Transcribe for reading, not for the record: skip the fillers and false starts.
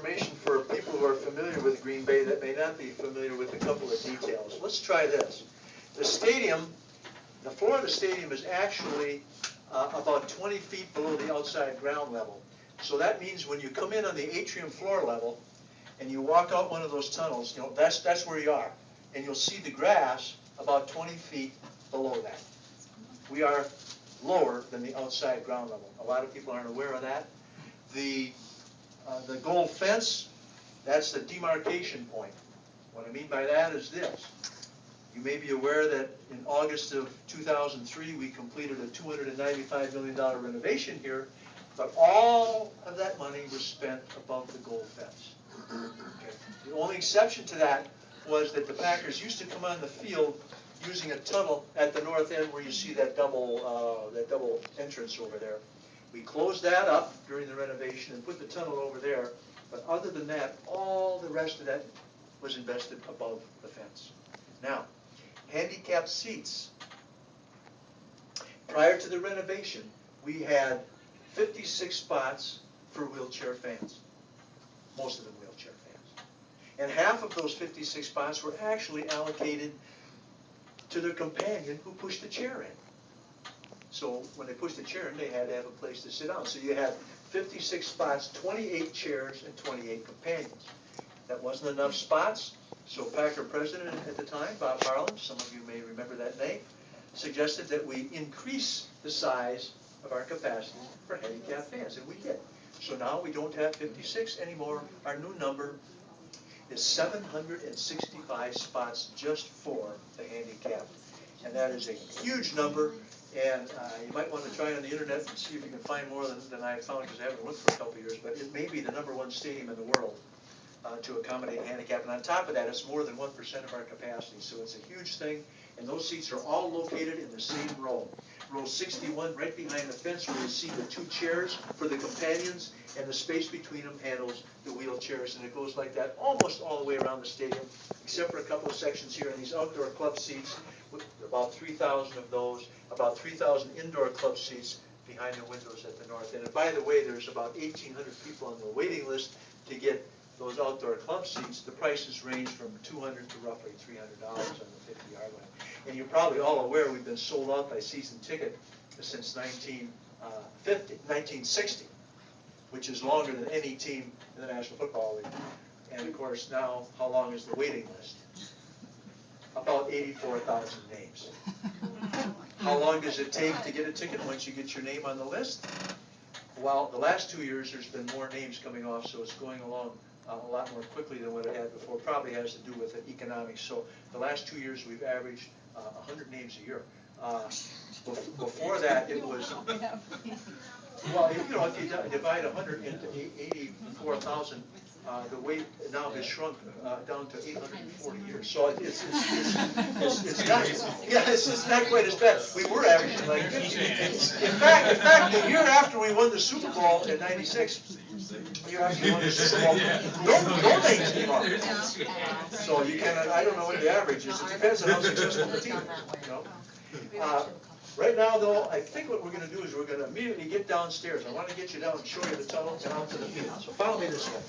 information for people who are familiar with Green Bay that may not be familiar with a couple of details. Let's try this. The stadium, the floor of the stadium is actually about 20 feet below the outside ground level. So that means when you come in on the atrium floor level and you walk out one of those tunnels, you know, that's where you are. And you'll see the grass about 20 feet below that. We are lower than the outside ground level. A lot of people aren't aware of that. The gold fence, that's the demarcation point. What I mean by that is this. You may be aware that in August of 2003, we completed a $295 million renovation here, but all of that money was spent above the gold fence. Okay. The only exception to that was that the Packers used to come on the field using a tunnel at the north end where you see that double entrance over there. We closed that up during the renovation and put the tunnel over there, but other than that, all the rest of that was invested above the fence. Now, handicapped seats. Prior to the renovation, we had 56 spots for wheelchair fans, most of them wheelchair fans. And half of those 56 spots were actually allocated to their companion who pushed the chair in. So when they pushed the chair in, they had to have a place to sit down. So you had 56 spots, 28 chairs, and 28 companions. That wasn't enough spots, so Packer president at the time, Bob Harlan, some of you may remember that name, suggested that we increase the size of our capacity for handicapped fans, and we did. So now we don't have 56 anymore. Our new number is 765 spots just for the handicapped. And that is a huge number, and you might want to try on the internet and see if you can find more than I found, because I haven't looked for a couple of years, but it may be the #1 stadium in the world to accommodate handicap. And on top of that, it's more than 1% of our capacity, so it's a huge thing. And those seats are all located in the same row. Row 61, right behind the fence, where you see the 2 chairs for the companions, and the space between them handles the wheelchairs, and it goes like that almost all the way around the stadium, except for a couple of sections here. And these outdoor club seats, with about 3,000 of those, about 3,000 indoor club seats behind the windows at the north end. And by the way, there's about 1,800 people on the waiting list to get those outdoor club seats. The prices range from $200 to roughly $300 on the 50-yard line. And you're probably all aware we've been sold out by season ticket since 1960, which is longer than any team in the National Football League. And of course now, how long is the waiting list? About 84,000 names. How long does it take to get a ticket once you get your name on the list? Well, the last 2 years there's been more names coming off, so it's going along a lot more quickly than what it had before. Probably has to do with the economics. So the last 2 years we've averaged 100 names a year. Before that it was, well, you know, if you divide 100 into 84,000, the weight now has shrunk down to 840 years. So it's not quite as bad. We were averaging like 50. In fact, the year after we won the Super Bowl in '96, the year after we won the Super Bowl, no names came up. So you can, I don't know what the average is. It depends on how successful the team is. You know? Right now, though, I think what we're going to do is we're going to immediately get downstairs. I want to get you down and show you the tunnel and out to the field. So follow me this way.